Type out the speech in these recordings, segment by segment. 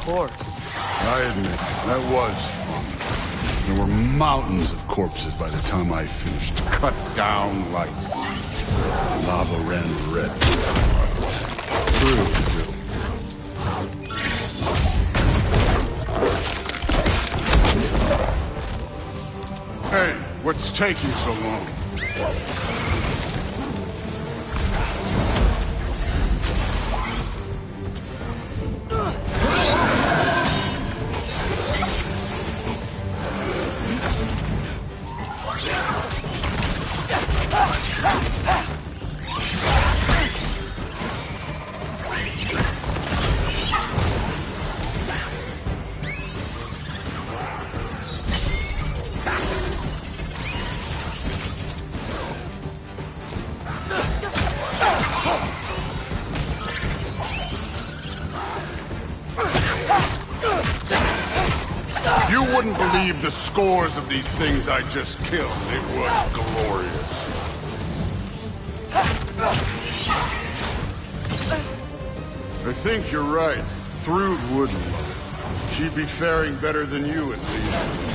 course. I admit, that was fun. There were mountains of corpses by the time I finished, cut down like lava ran red. True. Hey, what's taking so long? You wouldn't believe the scores of these things I just killed. It was glorious. I think you're right. Thrud wouldn't love it. She'd be faring better than you, at least.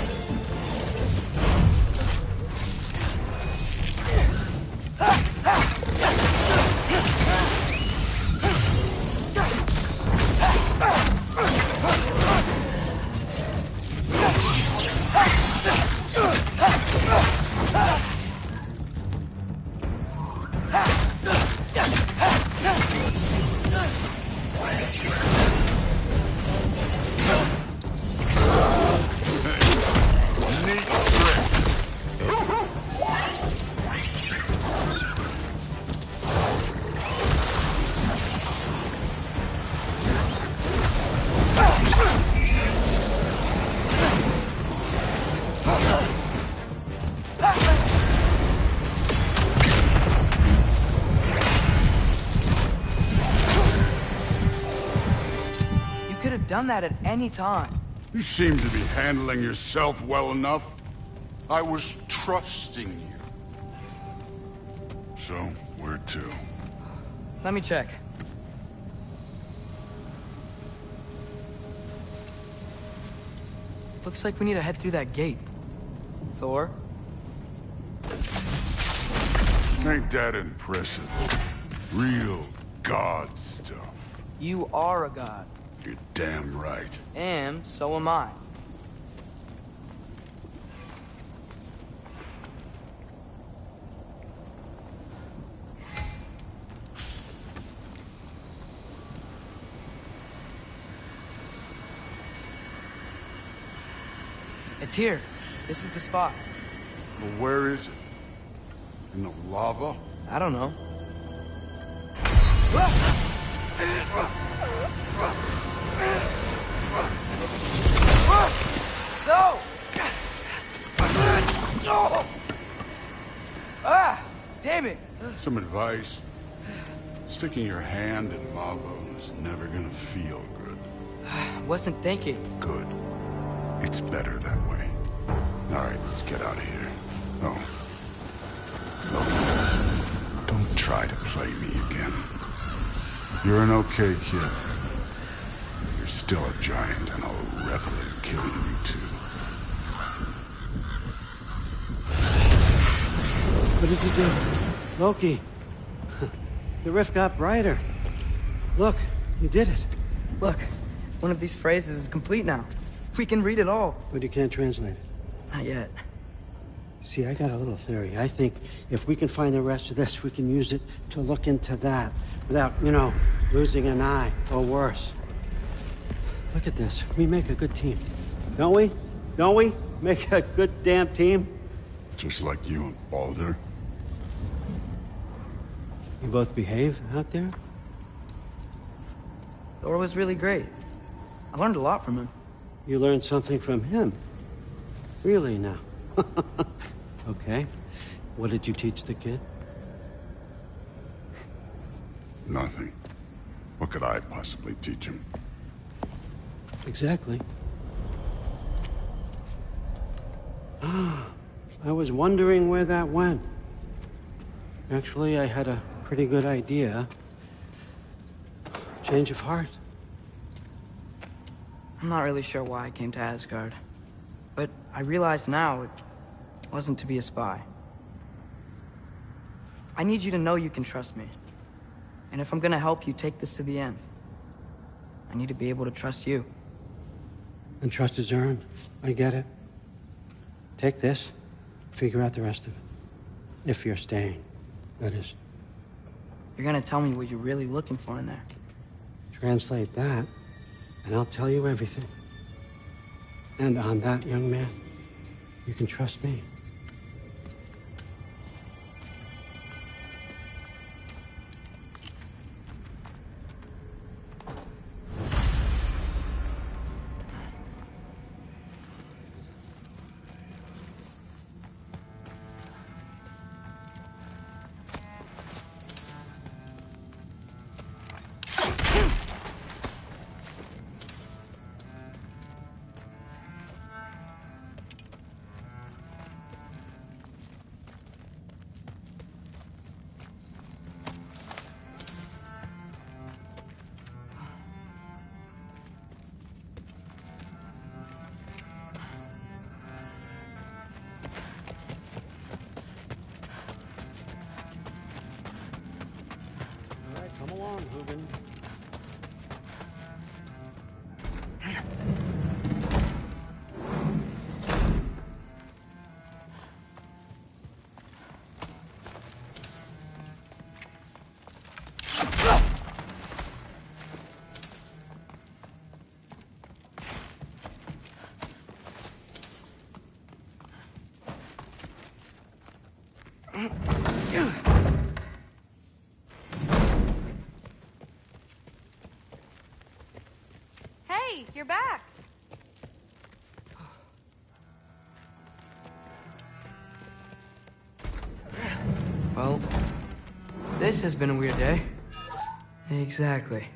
Done that at any time. You seem to be handling yourself well enough. I was trusting you. So, where to? Let me check. Looks like we need to head through that gate. Thor? Ain't that impressive? Real god stuff. You are a god. You're damn right. And so am I. It's here. This is the spot. Well, where is it? In the lava? I don't know. No! No! Ah! Damn it! Some advice. Sticking your hand in lava is never gonna feel good. Wasn't thinking. Good. It's better that way. Alright, let's get out of here. Oh. Loki, don't try to play me again. You're an okay kid. You're still a giant, and I'll revel in killing you too. What did you do? Loki. The rift got brighter. Look, you did it. Look, one of these phrases is complete now. We can read it all. But you can't translate it. Not yet. See, I got a little theory. I think if we can find the rest of this, we can use it to look into that without, you know, losing an eye or worse. Look at this. We make a good team. Don't we? Don't we? Make a good damn team? Just like you and Baldur. You both behave out there? Thor was really great. I learned a lot from him. You learned something from him? Really now? Okay. What did you teach the kid? Nothing. What could I possibly teach him? Exactly. I was wondering where that went. Actually, I had a pretty good idea. Change of heart. I'm not really sure why I came to Asgard. But I realize now it wasn't to be a spy. I need you to know you can trust me. And if I'm gonna help you take this to the end, I need to be able to trust you. And trust is earned. I get it. Take this, figure out the rest of it. If you're staying, that is. You're gonna tell me what you're really looking for in there. Translate that, and I'll tell you everything. And on that, young man, you can trust me. Come along, Hugin. Hey, you're back. Well, this has been a weird day. Exactly.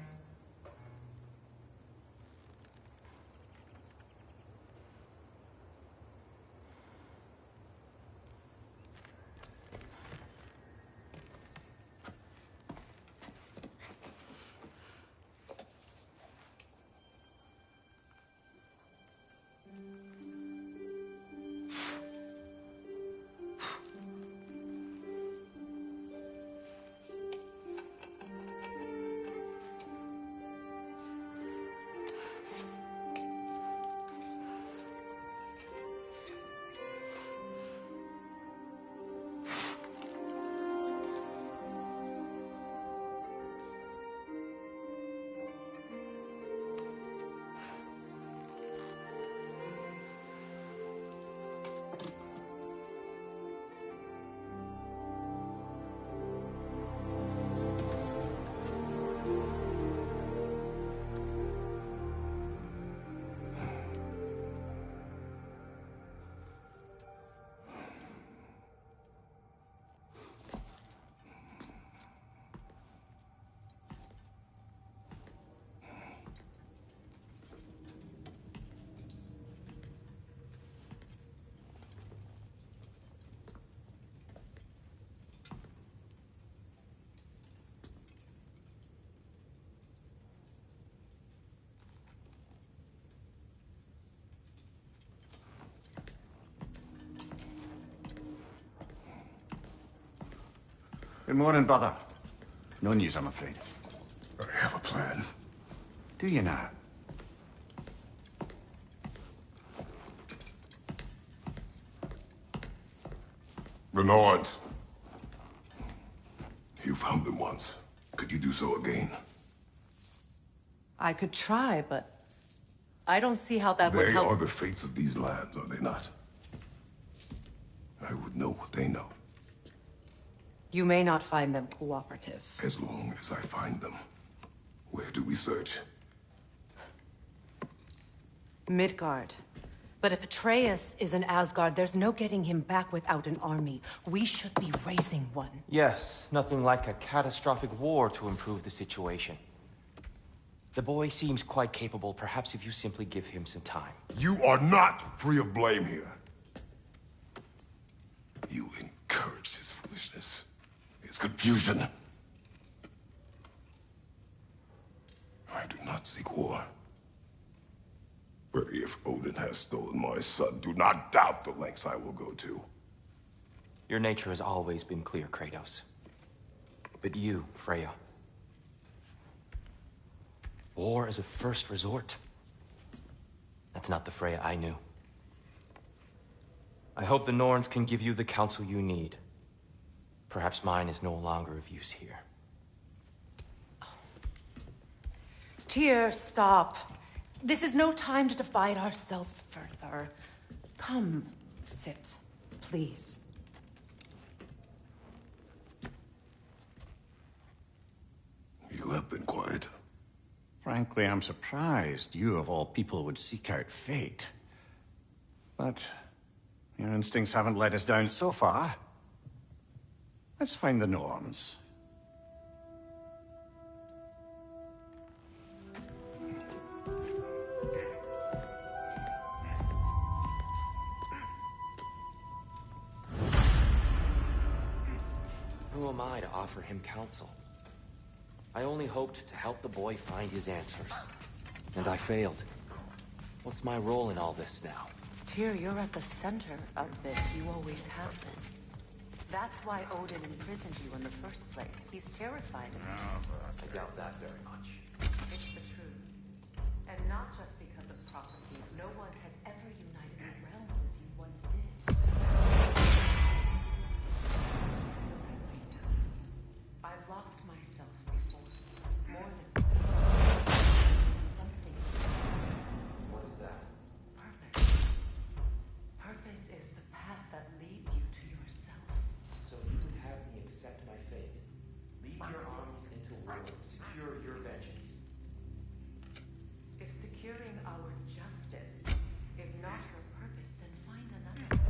Good morning, brother. No news, I'm afraid. I have a plan. Do you now? The Nords. You found them once. Could you do so again? I could try, but I don't see how that would They help. are the fates of these lands, are they not? I would know what they know, You may not find them cooperative. as long as I find them. Where do we search? Midgard. But if Atreus is in Asgard, there's no getting him back without an army. We should be raising one. Yes, nothing like a catastrophic war to improve the situation. The boy seems quite capable. Perhaps if you simply give him some time. You are not free of blame here. You encouraged his foolishness, his confusion. I do not seek war. If Odin has stolen my son, do not doubt the lengths I will go to. Your nature has always been clear, Kratos. But you, Freya. War as a first resort. That's not the Freya I knew. I hope the Norns can give you the counsel you need. Perhaps mine is no longer of use here. Tyr, stop. This is no time to divide ourselves further. Come, sit, please. You have been quiet. Frankly, I'm surprised you, of all people, would seek out fate. But your instincts haven't let us down so far. Let's find the Norns. Who am I to offer him counsel? I only hoped to help the boy find his answers. And I failed. What's my role in all this now? Tyr, you're at the center of this. You always have been. That's why Odin imprisoned you in the first place. He's terrified of you. I doubt that very much. It's the truth. And not just because of prophecies. No one has ever united the realms as you once did. I've lost myself before. More than something. What is that? Purpose. Purpose is the path that leads you to yourself. So you would have me accept my fate. Lead your armies into war. Secure your vengeance. If securing our justice is not your purpose, then find another.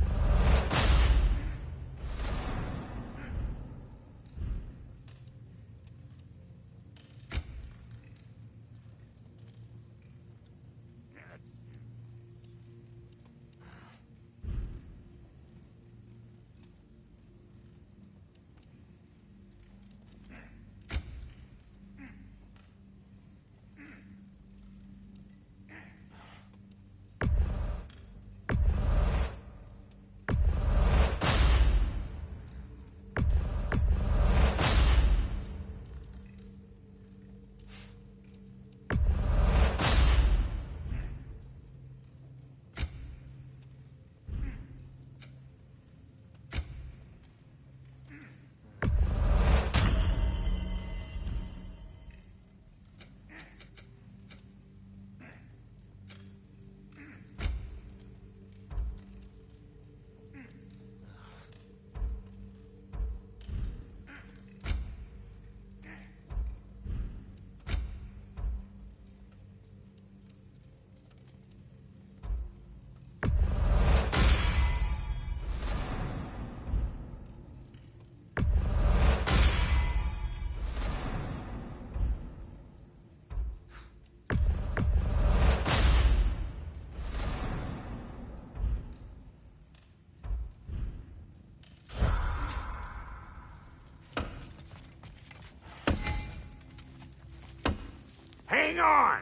Hang on!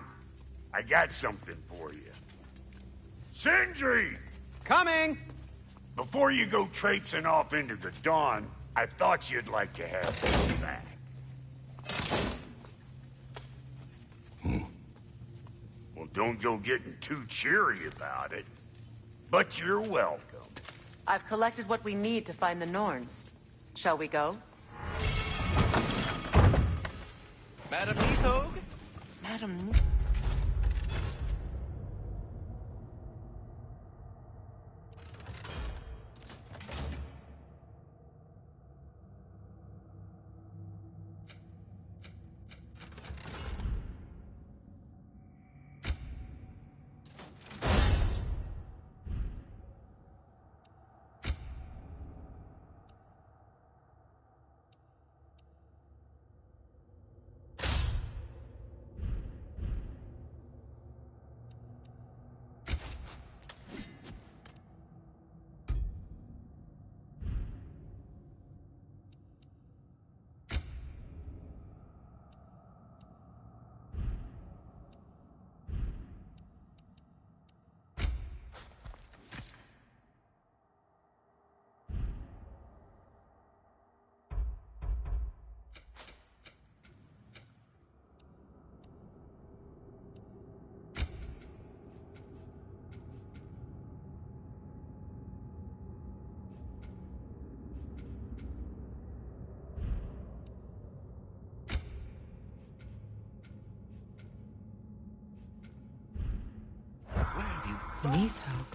I got something for you. Sindri! Coming! Before you go traipsing off into the dawn, I thought you'd like to have this back. Well, don't go getting too cheery about it. But you're welcome. I've collected what we need to find the Norns. Shall we go? Madam Nithog? Madam... Neathho.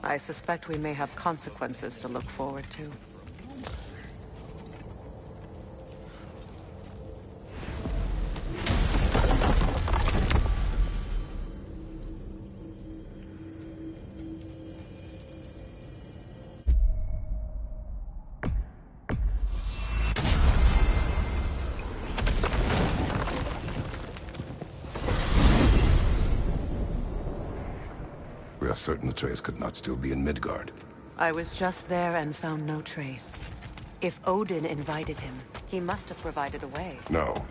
I suspect we may have consequences to look forward to. We are certain Atreus could not still be in Midgard. I was just there and found no trace. If Odin invited him, he must have provided a way. No,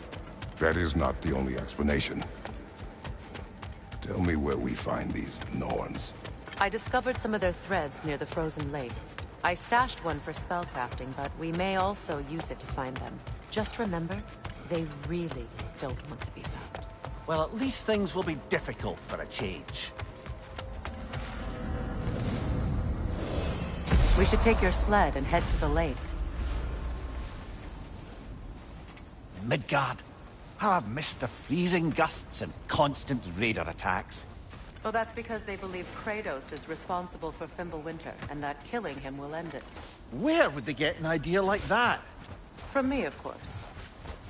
that is not the only explanation. Tell me where we find these Norns. I discovered some of their threads near the frozen lake. I stashed one for spellcrafting, but we may also use it to find them. Just remember, they really don't want to be found. Well, at least things will be difficult for a change. We should take your sled and head to the lake. Midgard. How I've missed the freezing gusts and constant raider attacks. Well, that's because they believe Kratos is responsible for Fimbulwinter, and that killing him will end it. Where would they get an idea like that? From me, of course.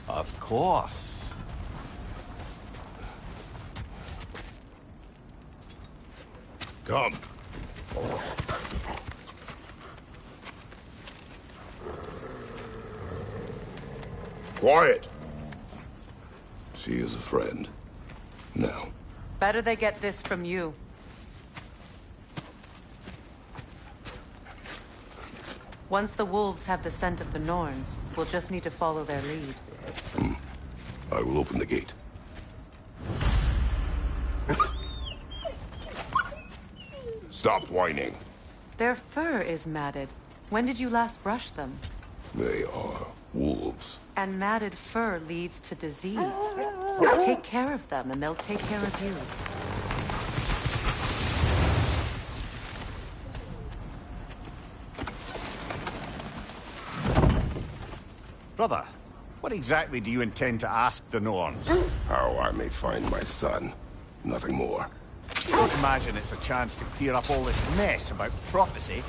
Of course. Come. Quiet. She is a friend. Now. Better they get this from you. Once the wolves have the scent of the Norns, we'll just need to follow their lead. I will open the gate. Stop whining. Their fur is matted. When did you last brush them? They are wolves. And matted fur leads to disease. Take care of them, and they'll take care of you. Brother, what exactly do you intend to ask the Norns? How I may find my son. Nothing more. You don't imagine it's a chance to clear up all this mess about prophecy?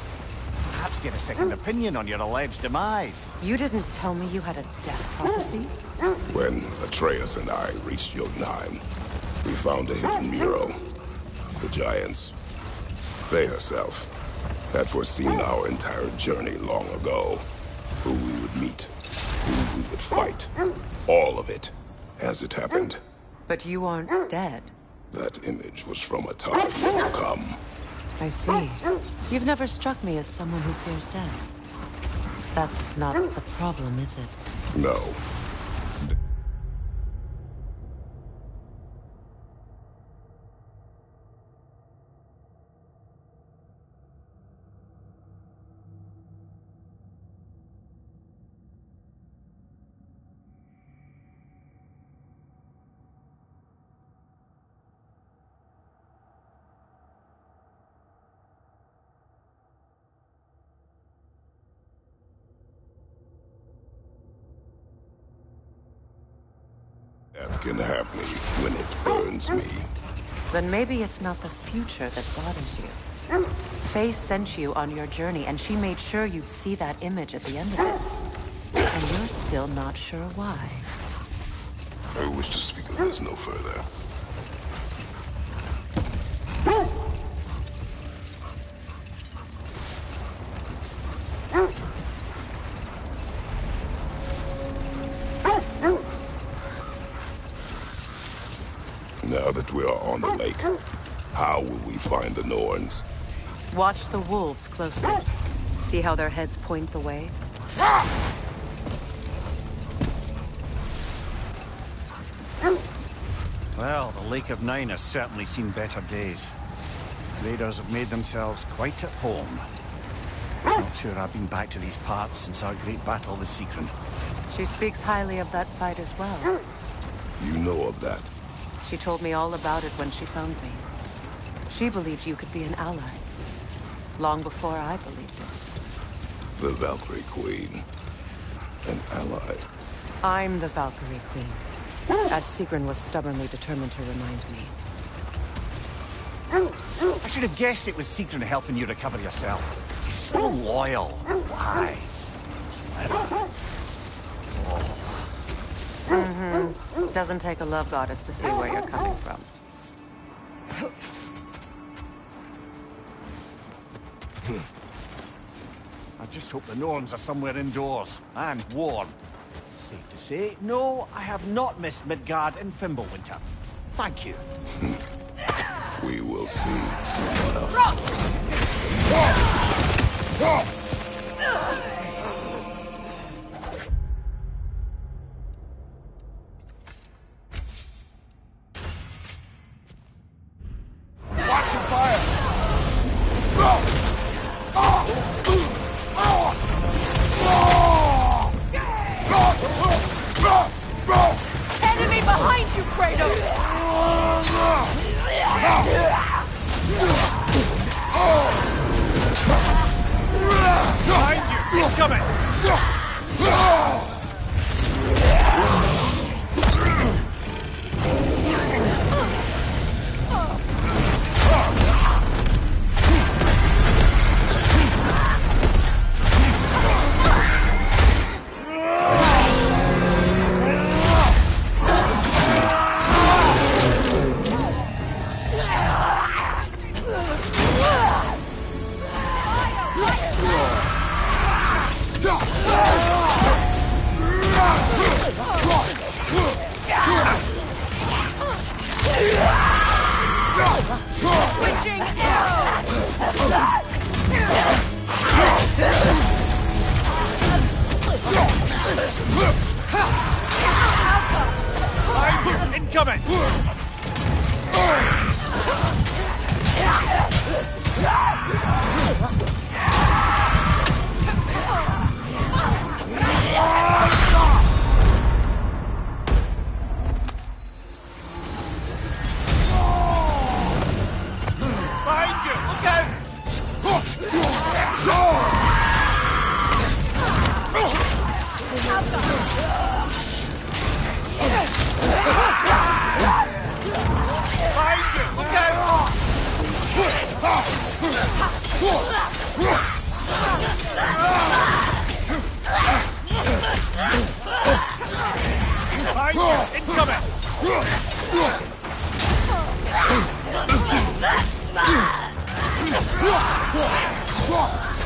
Perhaps get a second opinion on your alleged demise. You didn't tell me you had a death prophecy? When Atreus and I reached Jotunheim, we found a hidden mural. The giants, Faye herself, had foreseen our entire journey long ago. Who we would meet, who we would fight. All of it, as it happened. But you aren't dead. That image was from a time yet to come. I see. You've never struck me as someone who fears death. That's not the problem, is it? No. Death can have me when it burns me. Then maybe it's not the future that bothers you. Faye sent you on your journey, and she made sure you'd see that image at the end of it. And you're still not sure why. I wish to speak of this no further. Now that we are on the lake, how will we find the Norns? Watch the wolves closely. See how their heads point the way? Well, the Lake of Nine has certainly seen better days. Raiders have made themselves quite at home. Not sure I've been back to these parts since our great battle with Sigrun. She speaks highly of that fight as well. You know of that. She told me all about it when she found me. She believed you could be an ally. Long before I believed it. The Valkyrie Queen. An ally. I'm the Valkyrie Queen. As Sigrun was stubbornly determined to remind me. I should have guessed it was Sigrun helping you recover yourself. He's so loyal. Why? Doesn't take a love goddess to see where you're coming from. I just hope the Norns are somewhere indoors and warm. Safe to say, no, I have not missed Midgard in Fimbulwinter. Thank you. We will see soon enough. Enemy behind you, Kratos! Behind you! He's coming! Incoming! Behind you! Look out! Behind you! Look out! Behind you! Incoming!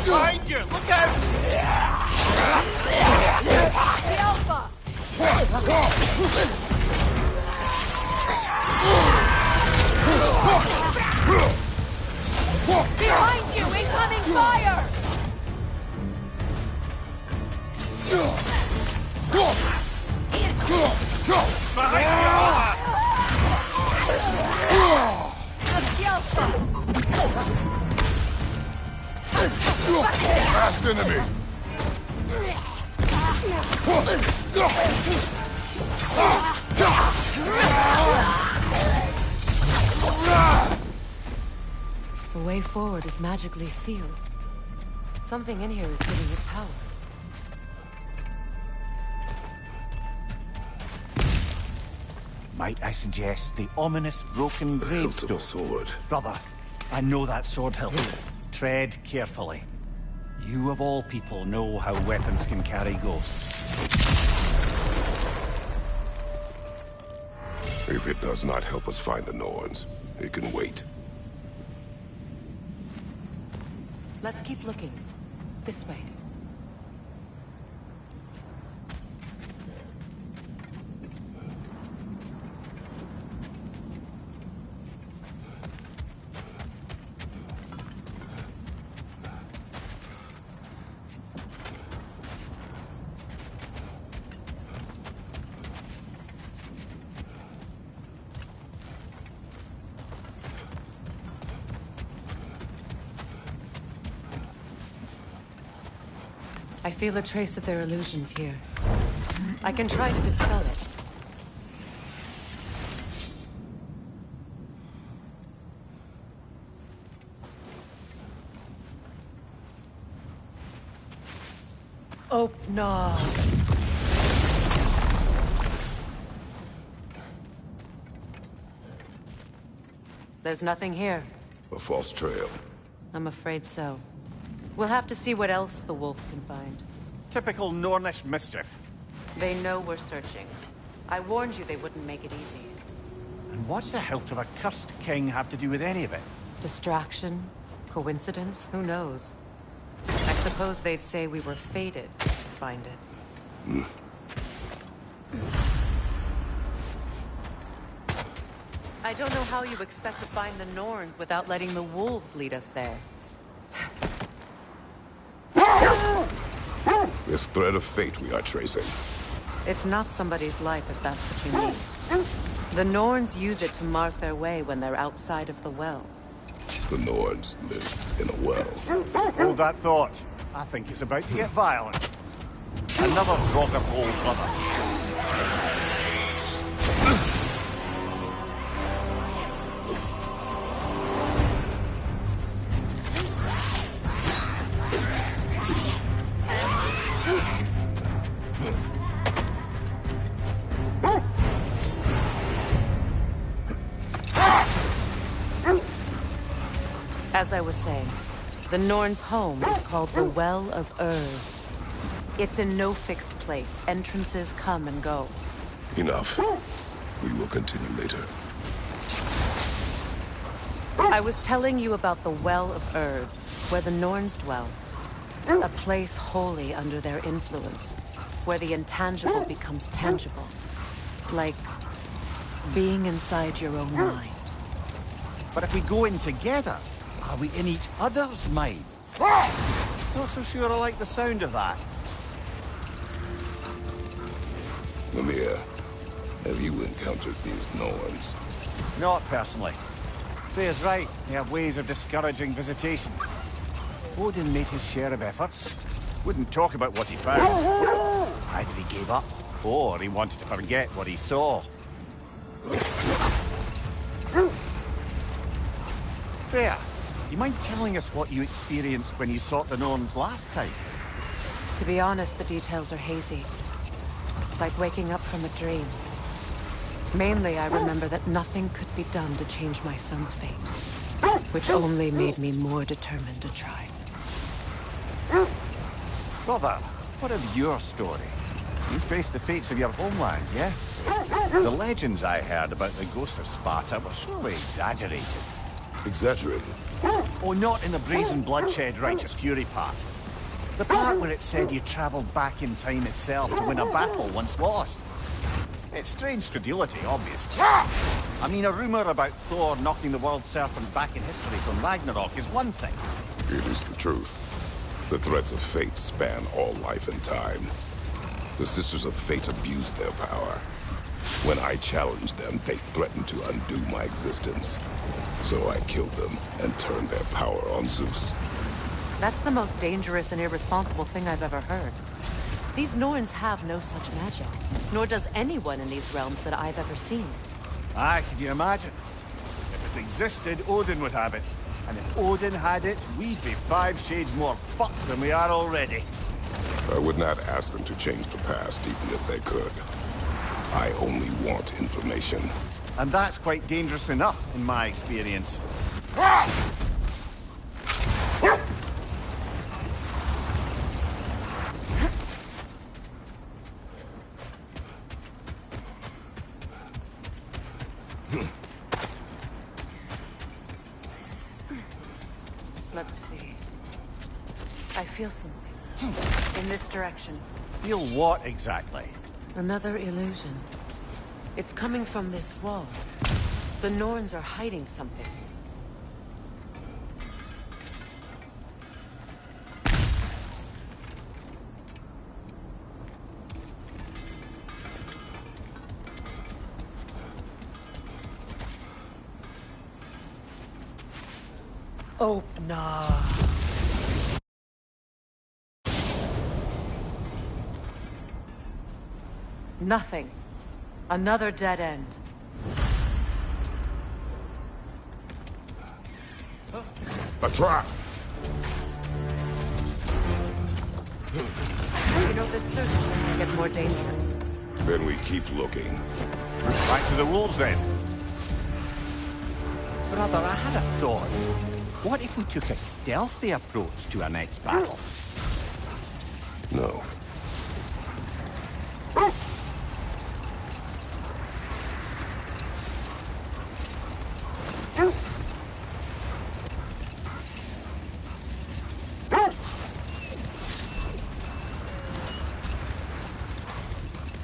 Behind you! Look out! The Alpha! Behind you! Incoming fire! Last enemy! The way forward is magically sealed. Something in here is giving it power. Might I suggest the ominous broken The hilt of gravestone? a sword. Brother, I know that sword hilt. Tread carefully. You of all people know how weapons can carry ghosts. If it does not help us find the Norns, it can wait. Let's keep looking. This way. I feel a trace of their illusions here. I can try to dispel it. Oh, no. There's nothing here. A false trail. I'm afraid so. We'll have to see what else the wolves can find. Typical Nornish mischief. They know we're searching. I warned you they wouldn't make it easy. And what's the hilt of a cursed king have to do with any of it? Distraction? Coincidence? Who knows? I suppose they'd say we were fated to find it. I don't know how you expect to find the Norns without letting the wolves lead us there. This thread of fate we are tracing. It's not somebody's life if that's what you mean. The Norns use it to mark their way when they're outside of the well. The Norns live in a well. Hold that thought. I think it's about to get violent. Another Godofwar brother. As I was saying, the Norns' home is called the Well of Urd. It's in no fixed place. Entrances come and go. Enough. We will continue later. I was telling you about the Well of Urd, where the Norns dwell. A place wholly under their influence, where the intangible becomes tangible. Like being inside your own mind. But if we go in together, are we in each other's minds? Not so sure I like the sound of that. Mimir, have you encountered these Norns? Not personally. Freya's right. They have ways of discouraging visitation. Odin made his share of efforts. Wouldn't talk about what he found. Either he gave up, or he wanted to forget what he saw. Freya, you mind telling us what you experienced when you sought the Norns last time? To be honest, the details are hazy. Like waking up from a dream. Mainly, I remember that nothing could be done to change my son's fate. Which only made me more determined to try. Brother, what of your story? You faced the fates of your homeland, yeah? The legends I heard about the ghost of Sparta were surely exaggerated. Exaggerated? Oh, not in the brazen bloodshed righteous fury part. The part where it said you travelled back in time itself to win a battle once lost. It's strange credulity, obviously. I mean, a rumour about Thor knocking the world serpent back in history from Ragnarok is one thing. It is the truth. The threads of fate span all life and time. The Sisters of Fate abused their power. When I challenged them, they threatened to undo my existence. So I killed them and turned their power on Zeus. That's the most dangerous and irresponsible thing I've ever heard. These Norns have no such magic, nor does anyone in these realms that I've ever seen. Aye, can you imagine? If it existed, Odin would have it. And if Odin had it, we'd be 5 shades more fucked than we are already. I would not ask them to change the past, even if they could. I only want information. And that's quite dangerous enough, in my experience. Let's see. I feel something. In this direction. Feel what exactly? Another illusion. It's coming from this wall. The Norns are hiding something. Oh, no. Nothing. Another dead end. A trap! You know, this certainly can get more dangerous. Then we keep looking. Back to the wolves, then. Brother, I had a thought. What if we took a stealthy approach to our next battle? No.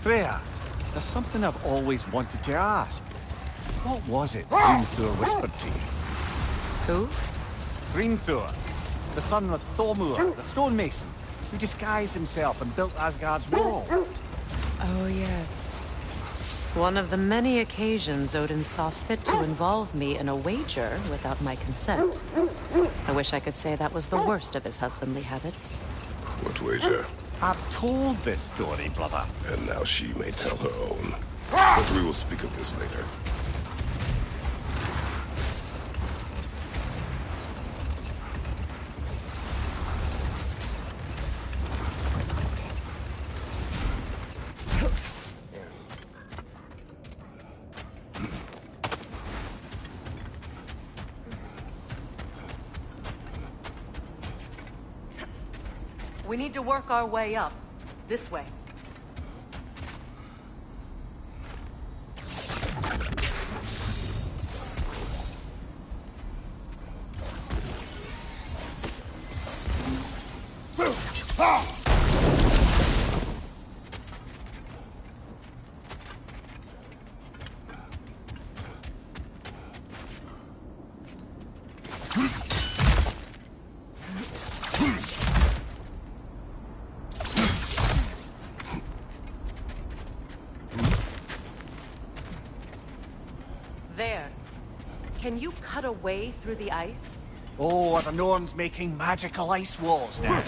Freya, there's something I've always wanted to ask. What was it Thor whispered to you? Who? Thor, the son of Thormur, the stonemason, who disguised himself and built Asgard's wall. Oh, yes. One of the many occasions Odin saw fit to involve me in a wager without my consent. I wish I could say that was the worst of his husbandly habits. What wager? I've told this story, brother. And now she may tell her own. But we will speak of this later. We need to work our way up. This way. There. Can you cut a way through the ice? Oh, are the Norns making magical ice walls now?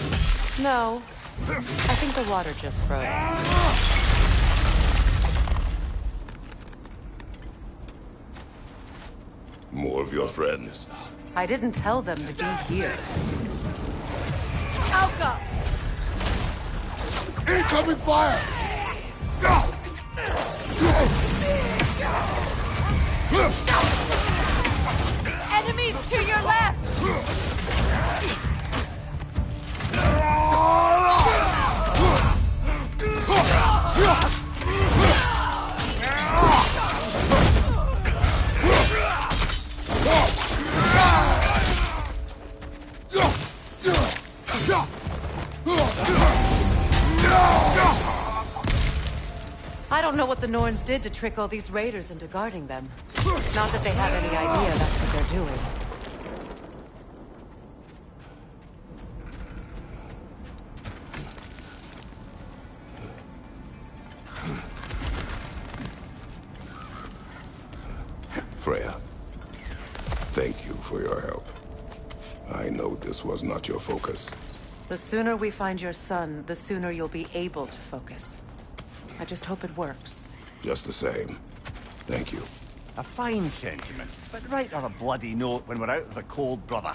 No. I think the water just froze. More of your friends. I didn't tell them to be here. Alka! Incoming fire! Enemies to your left! I don't know what the Norns did to trick all these raiders into guarding them. Not that they have any idea that's what they're doing. Freya, thank you for your help. I know this was not your focus. The sooner we find your son, the sooner you'll be able to focus. I just hope it works. Just the same. Thank you. A fine sentiment, but write on a bloody note when we're out of the cold, brother.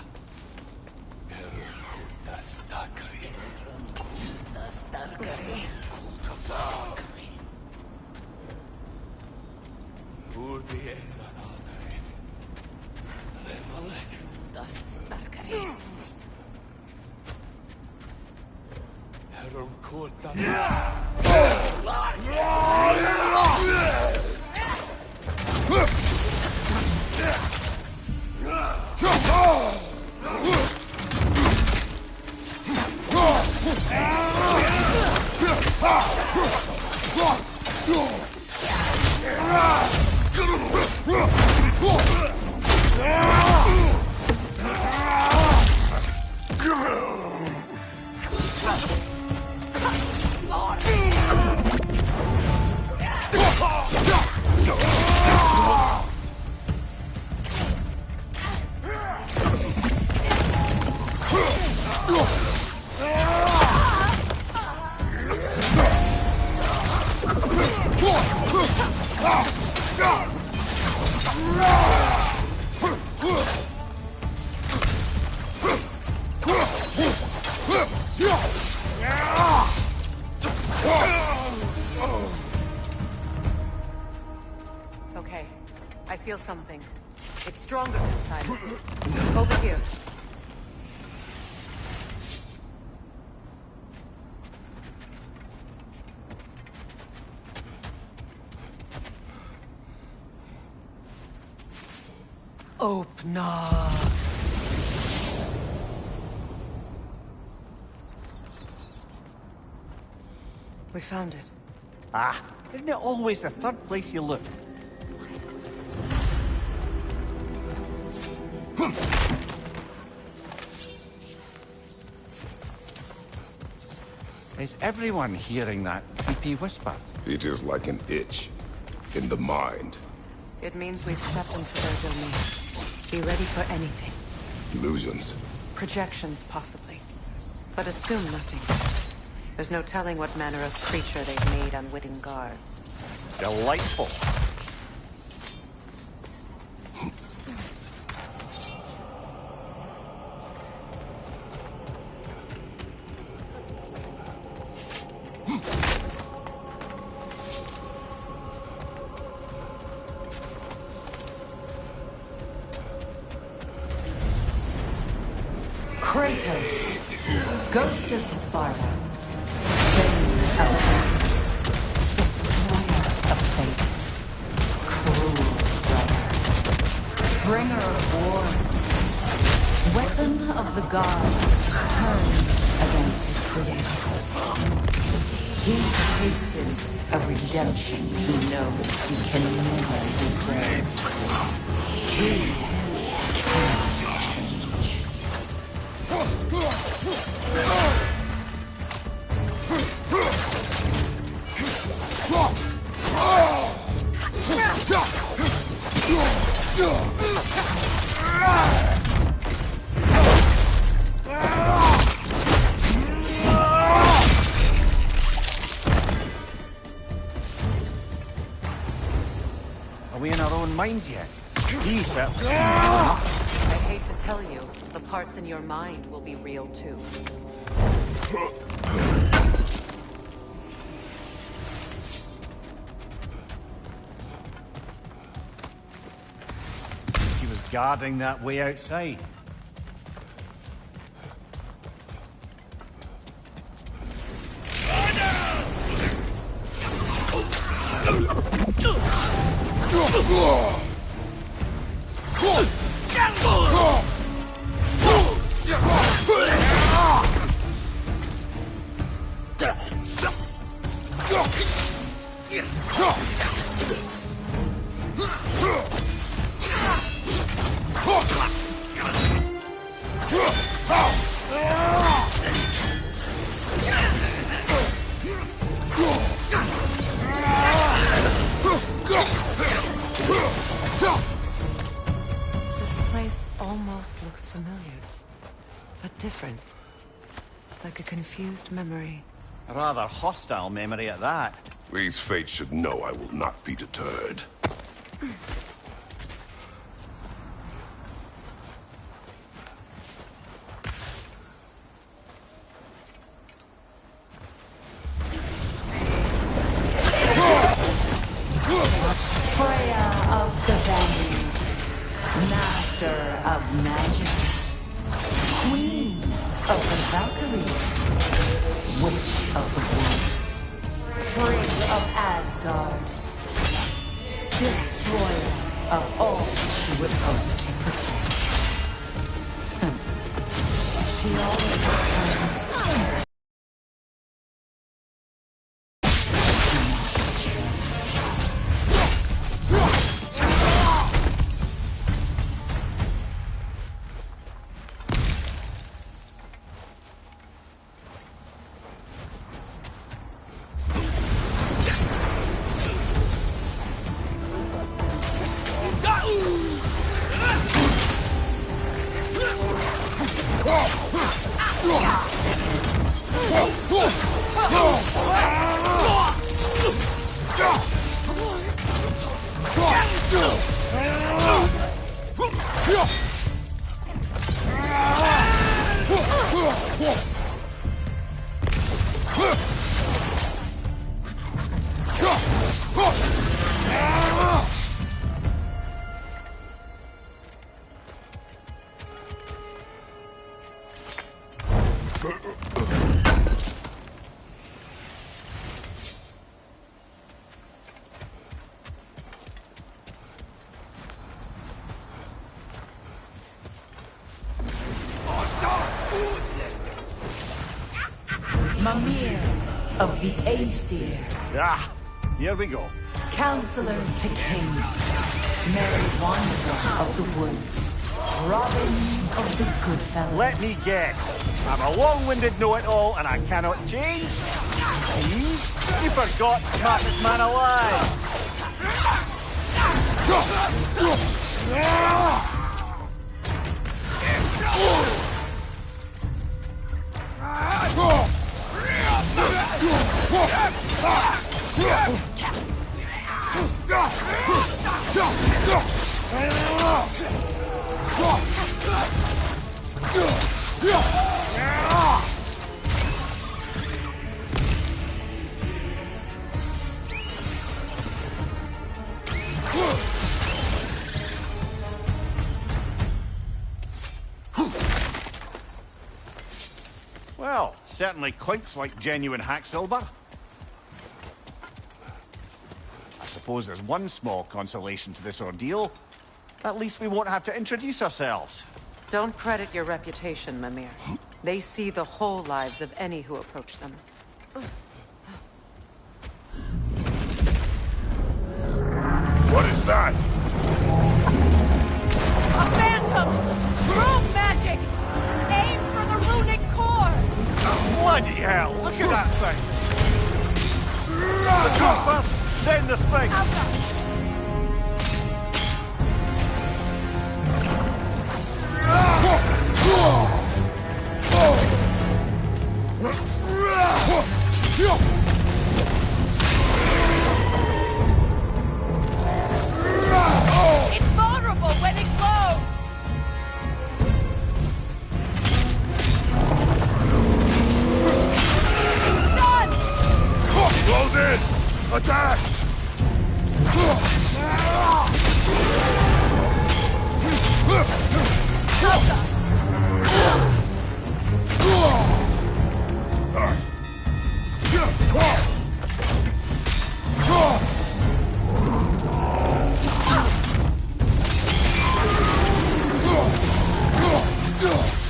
Okay, I feel something. It's stronger this time. Over here. Open up. We found it. Ah, isn't it always the third place you look? Is everyone hearing that creepy whisper? It is like an itch in the mind. It means we've stepped into their domain. Be ready for anything. Illusions. Projections, possibly. But assume nothing. There's no telling what manner of creature they've made unwitting guards. Delightful. Kratos, Ghost of Sparta, Bane of Ares, Destroyer of Fate, Cruel Strider, Bringer of War, Weapon of the Gods, turned against his creators. He faces a redemption he knows he can never deserve. He cannot change. Are we in our own minds yet? He certainly. I'd hate to tell you, the parts in your mind will be real too. He was guarding that way outside. Looks familiar, but different. Like a confused memory. A rather hostile memory at that. These fates should know I will not be deterred. Freya of the Vanguard, Master of Magic, Queen of the Valkyries, Witch of the Woods, Frigg of Asgard, Destroyer of all she would hope to protect. She always comes. of the Aesir. Ah, here we go. Counselor to kings, merry wanderer of the woods, Robin of the Goodfellas. Let me guess. I'm a long-winded know-it-all and I cannot change? See? You forgot smartest man alive. Well, certainly clinks like genuine hack silver. I suppose there's one small consolation to this ordeal. At least we won't have to introduce ourselves. Don't credit your reputation, Mimir. They see the whole lives of any who approach them. What is that? A phantom! Room magic! Aim for the runic core! Bloody hell, look at that thing! The cut first, then the spring! It's vulnerable when it glows! Done! Close in! Attack!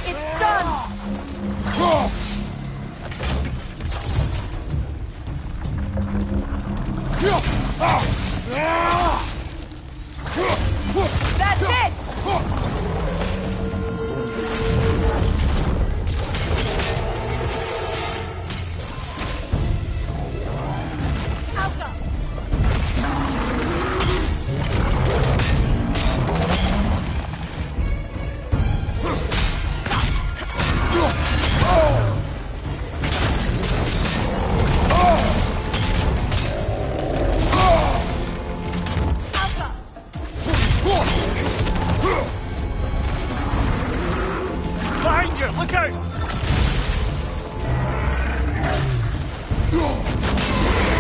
It's done! That's it! Behind you, look out!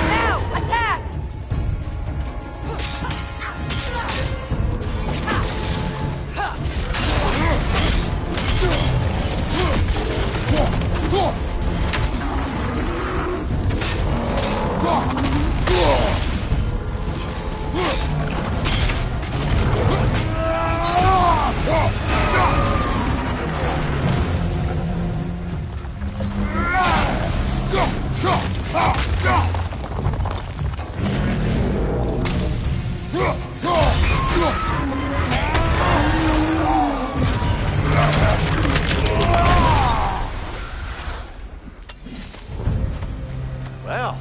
Now, attack! Well,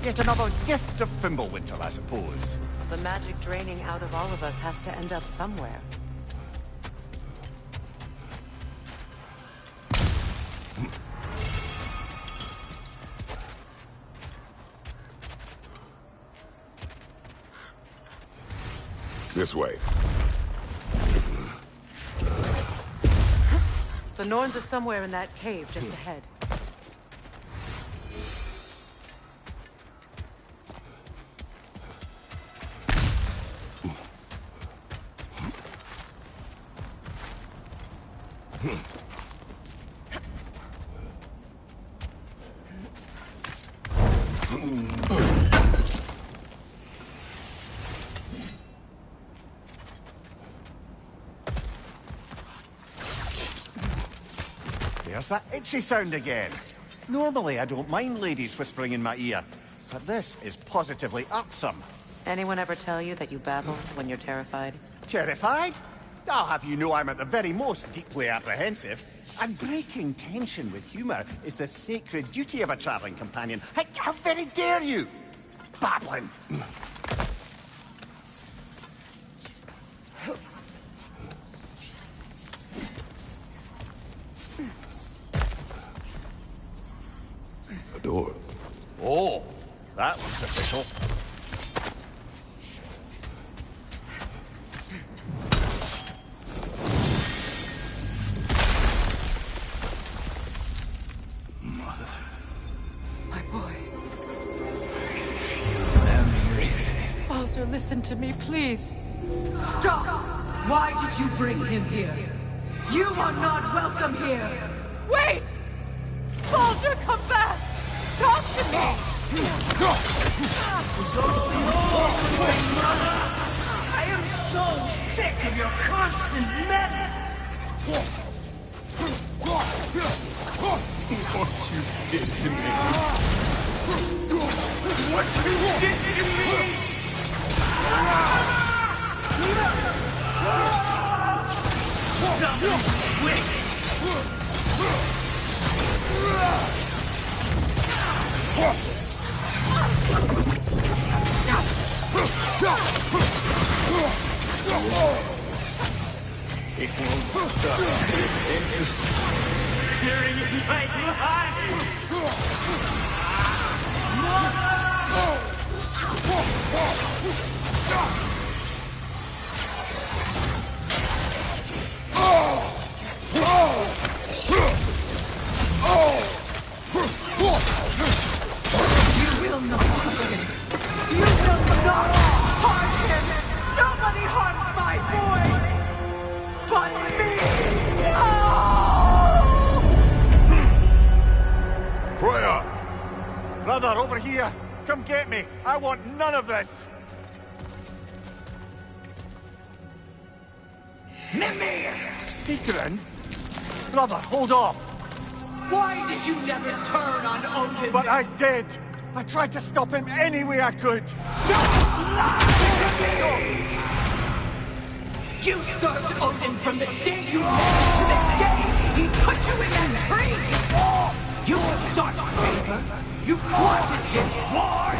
yet another gift of Fimbulwinter, I suppose. The magic draining out of all of us has to end up somewhere. This way. The Norns are somewhere in that cave just ahead. There's that itchy sound again. Normally, I don't mind ladies whispering in my ear, but this is positively irksome. Anyone ever tell you that you babble when you're terrified? Terrified? I'll have you know I'm at the very most deeply apprehensive. And breaking tension with humor is the sacred duty of a traveling companion. How very dare you? Babbling. A door. Oh, that looks official. Listen to me, please. Stop! Why did you bring him here? You are not welcome here! Wait! Baldur, come back! Talk to me! I am so sick of your constant meddling! What you did to me! What you did to me! It won't stop. Tearing in my life! You will not touch him! You will not harm him! Nobody harms my boy! But me! No! Freya! Brother, over here! Come get me! I want none of this! Mimir! Sigrun? Brother, hold off! Why did you never turn on Odin? But I did! I tried to stop him any way I could! Don't lie to me! You served Odin from the day you met to the day he put you in that tree! You sought favor! You wanted his war!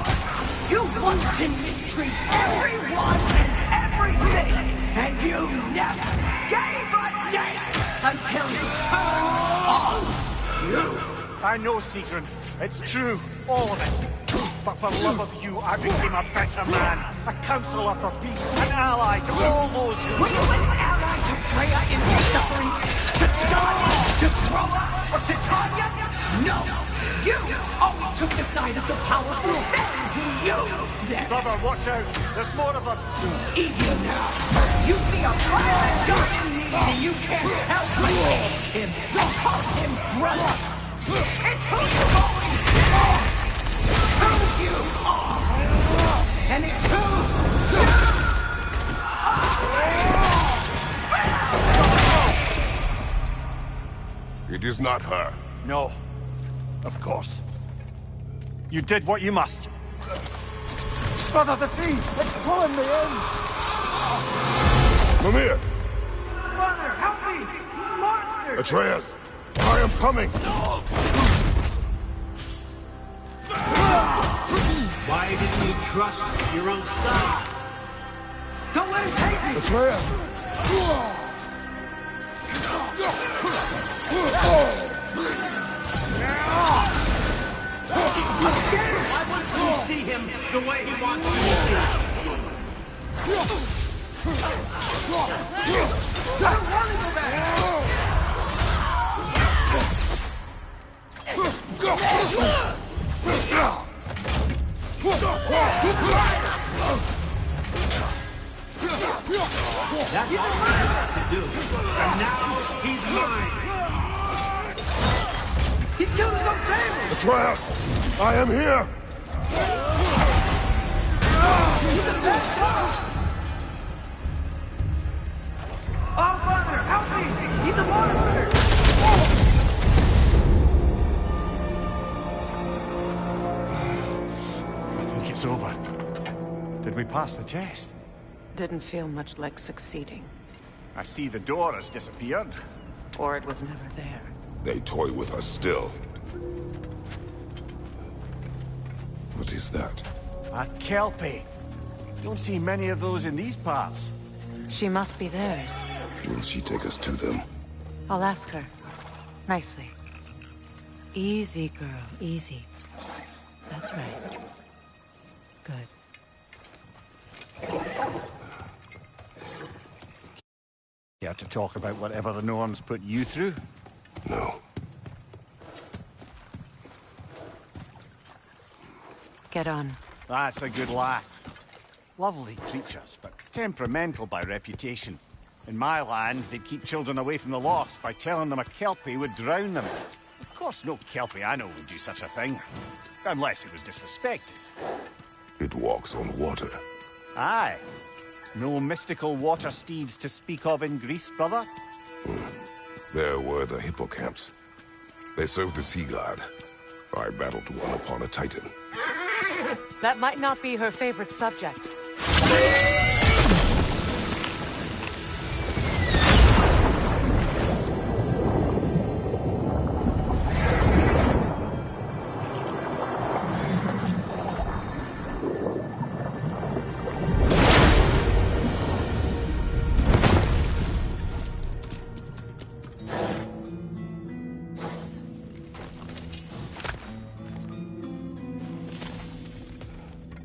You watched him mistreat everyone and everything! And you never gave a damn until you turned on you! I know, Sigrun. It's true. All of it. But for love of you, I became a better man. A counselor for peace. An ally to all those who... Were you an ally to Freya in her suffering? To Skadi? To Groa? Or to Tanya? No! You always took the side of the powerful men who used them! Brother, watch out. There's more of them. Even now, you see a violent god in need and you can't help but hate him. You call him brother. It's who you've always been. Who you are. And it's who you are. It is not her. No. Of course. You did what you must. Brother, the tree! It's pulling me in! Mimir! Brother, help me! Monster! Atreus! I am coming! Why didn't you trust your own son? Don't let him take me! Atreus! Why won't you see him the way he wants to be seen? I don't want to go back! That's all I have to do. And now he's mine. He killed his own family! Atreus! I am here! Oh, Father, help me! He's a monster! Did we pass the test? Didn't feel much like succeeding. I see the door has disappeared. Or it was never there. They toy with us still. What is that? A Kelpie. Don't see many of those in these parts. She must be theirs. Will she take us to them? I'll ask her. Nicely. Easy, girl. Easy. That's right. Good. Care to talk about whatever the Norns put you through? No. Get on. That's a good lass. Lovely creatures, but temperamental by reputation. In my land, they'd keep children away from the lost by telling them a Kelpie would drown them. Of course, no Kelpie I know would do such a thing. Unless it was disrespected. It walks on water. Aye. No mystical water steeds to speak of in Greece, brother? There were the hippocamps. They served the sea god. I battled one upon a titan. That might not be her favorite subject.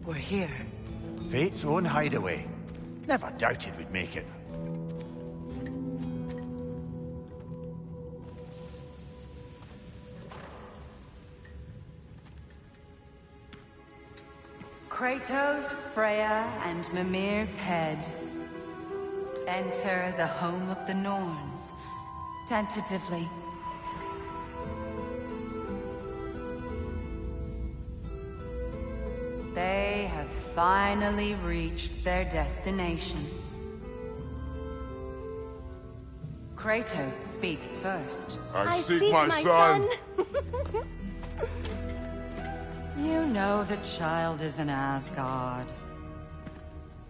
We're here. Fate's own hideaway. Never doubted we'd make it. Kratos, Freya, and Mimir's head. Enter the home of the Norns. Tentatively. They have finally reached their destination. Kratos speaks first. I seek my son. You know the child is in Asgard.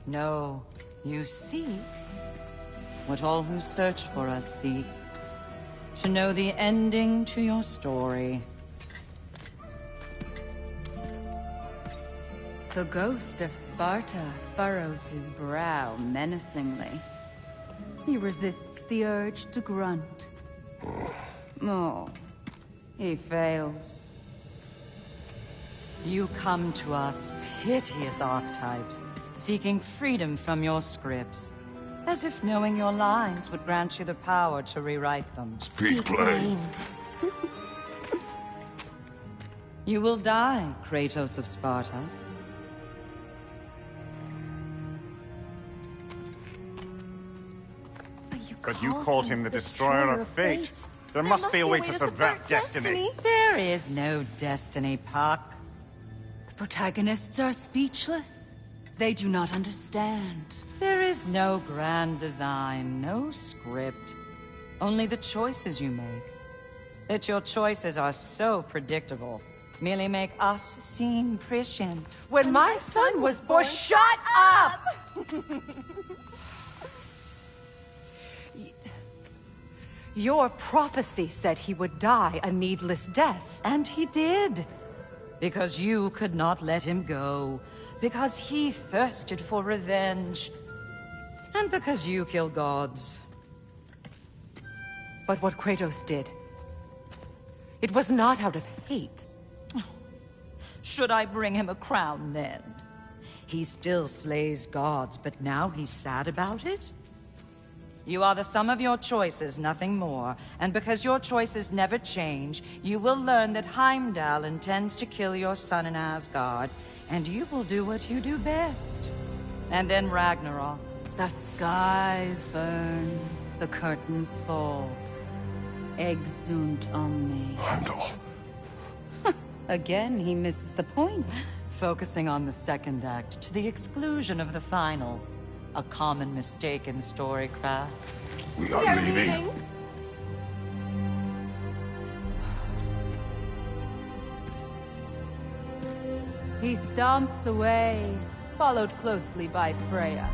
No, you seek what all who search for us seek. To know the ending to your story. The ghost of Sparta furrows his brow menacingly. He resists the urge to grunt. Oh, he fails. You come to us, piteous archetypes, seeking freedom from your scripts. As if knowing your lines would grant you the power to rewrite them. Speak plain. You will die, Kratos of Sparta. But you called him the Destroyer of Fate. There must be a way to subvert destiny. There is no destiny, Puck. The protagonists are speechless. They do not understand. There is no grand design, no script. Only the choices you make. That your choices are so predictable, merely make us seem prescient. When my son was born, shut up! Your prophecy said he would die a needless death. And he did. Because you could not let him go. Because he thirsted for revenge. And because you kill gods. But what Kratos did, it was not out of hate. Should I bring him a crown then? He still slays gods, but now he's sad about it? You are the sum of your choices, nothing more. And because your choices never change, you will learn that Heimdall intends to kill your son in Asgard, and you will do what you do best. And then Ragnarok. The skies burn, the curtains fall. Exunt omni. Heimdall. Again, he misses the point. Focusing on the second act to the exclusion of the final. A common mistake in storycraft. We are leaving. He stomps away, followed closely by Freya.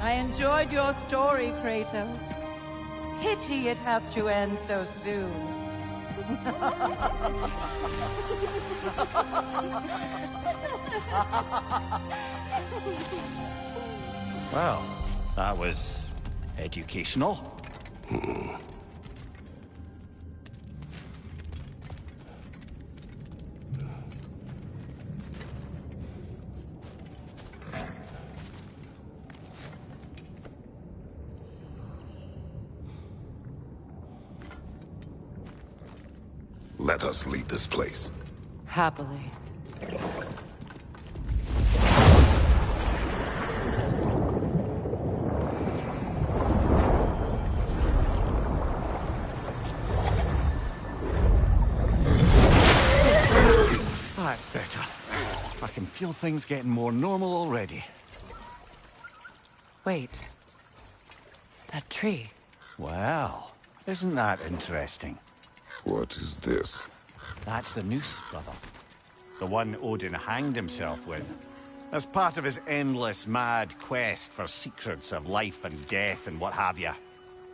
I enjoyed your story, Kratos. Pity it has to end so soon. Well, that was educational. Let us leave this place. Happily. That's better. I can feel things getting more normal already. Wait. That tree. Well, isn't that interesting? What is this? That's the noose, brother. The one Odin hanged himself with. As part of his endless, mad quest for secrets of life and death and what have you.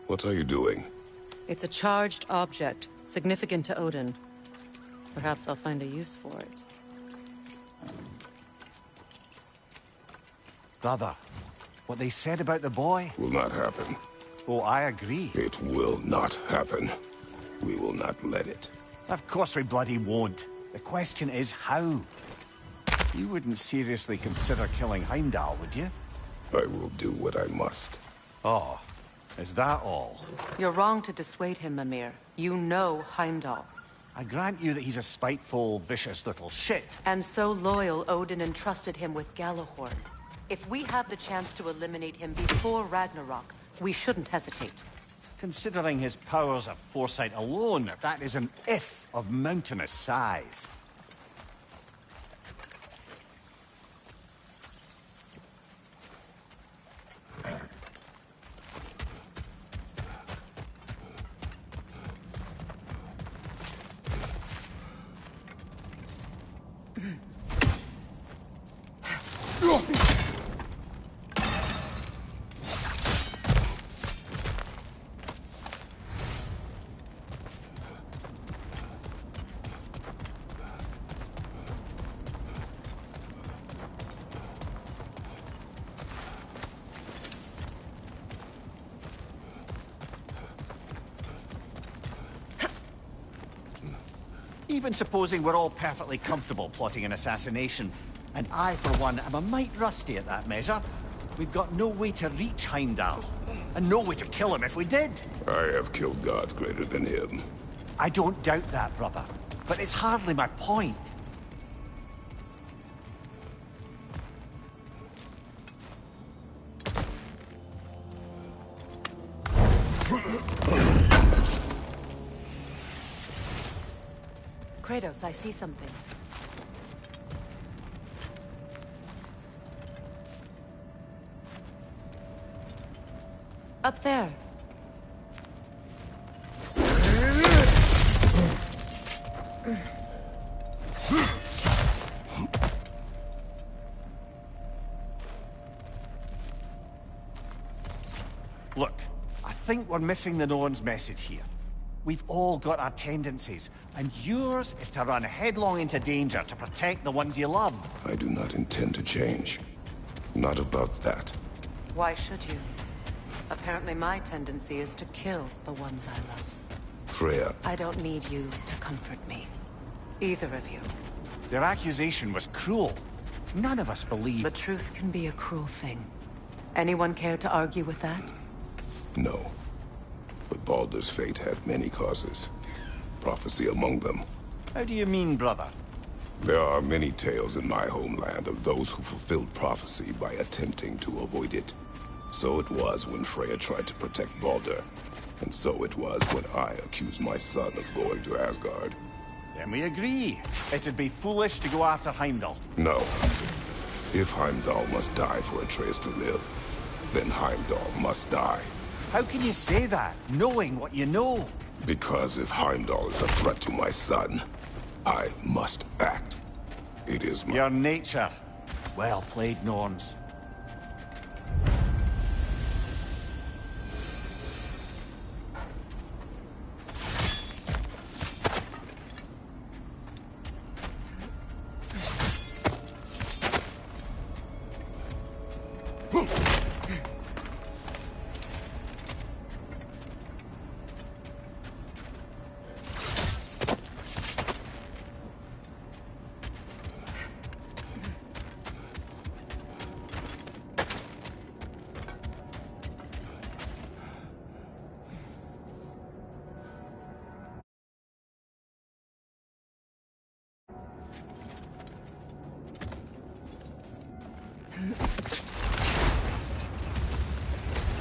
What are you doing? It's a charged object, significant to Odin. Perhaps I'll find a use for it. Brother, what they said about the boy? Will not happen. Oh, I agree. It will not happen. We will not let it. Of course we bloody won't. The question is how? You wouldn't seriously consider killing Heimdall, would you? I will do what I must. Oh, is that all? You're wrong to dissuade him, Mimir. You know Heimdall. I grant you that he's a spiteful, vicious little shit. And so loyal, Odin entrusted him with Galahorn. If we have the chance to eliminate him before Ragnarok, we shouldn't hesitate. Considering his powers of foresight alone, that is an if of mountainous size. Even supposing we're all perfectly comfortable plotting an assassination, and I, for one, am a mite rusty at that measure, we've got no way to reach Heimdall, and no way to kill him if we did. I have killed gods greater than him. I don't doubt that, brother, but it's hardly my point. Kratos, I see something. Up there. Look, I think we're missing the Norn's message here. We've all got our tendencies, and yours is to run headlong into danger to protect the ones you love. I do not intend to change. Not about that. Why should you? Apparently my tendency is to kill the ones I love. Freya. I don't need you to comfort me. Either of you. Their accusation was cruel. None of us believe... The truth can be a cruel thing. Anyone care to argue with that? No. But Baldur's fate had many causes. Prophecy among them. How do you mean, brother? There are many tales in my homeland of those who fulfilled prophecy by attempting to avoid it. So it was when Freya tried to protect Baldur. And so it was when I accused my son of going to Asgard. Then we agree. It'd be foolish to go after Heimdall. No. If Heimdall must die for Atreus to live, then Heimdall must die. How can you say that, knowing what you know? Because if Heimdall is a threat to my son, I must act. It is my... Your nature. Well played, Norns.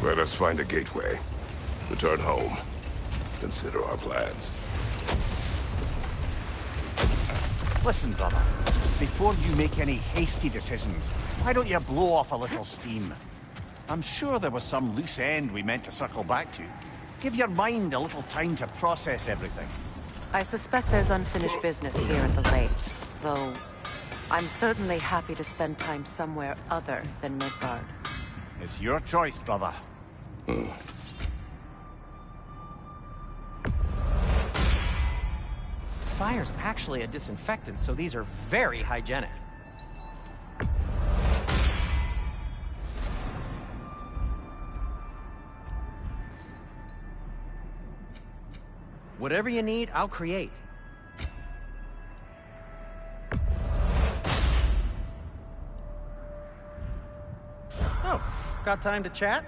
Let us find a gateway. Return home. Consider our plans. Listen, brother. Before you make any hasty decisions, why don't you blow off a little steam? I'm sure there was some loose end we meant to circle back to. Give your mind a little time to process everything. I suspect there's unfinished business here at the lake, though I'm certainly happy to spend time somewhere other than Midgard. It's your choice, brother. Fire's actually a disinfectant, so these are very hygienic. Whatever you need, I'll create. Oh, got time to chat?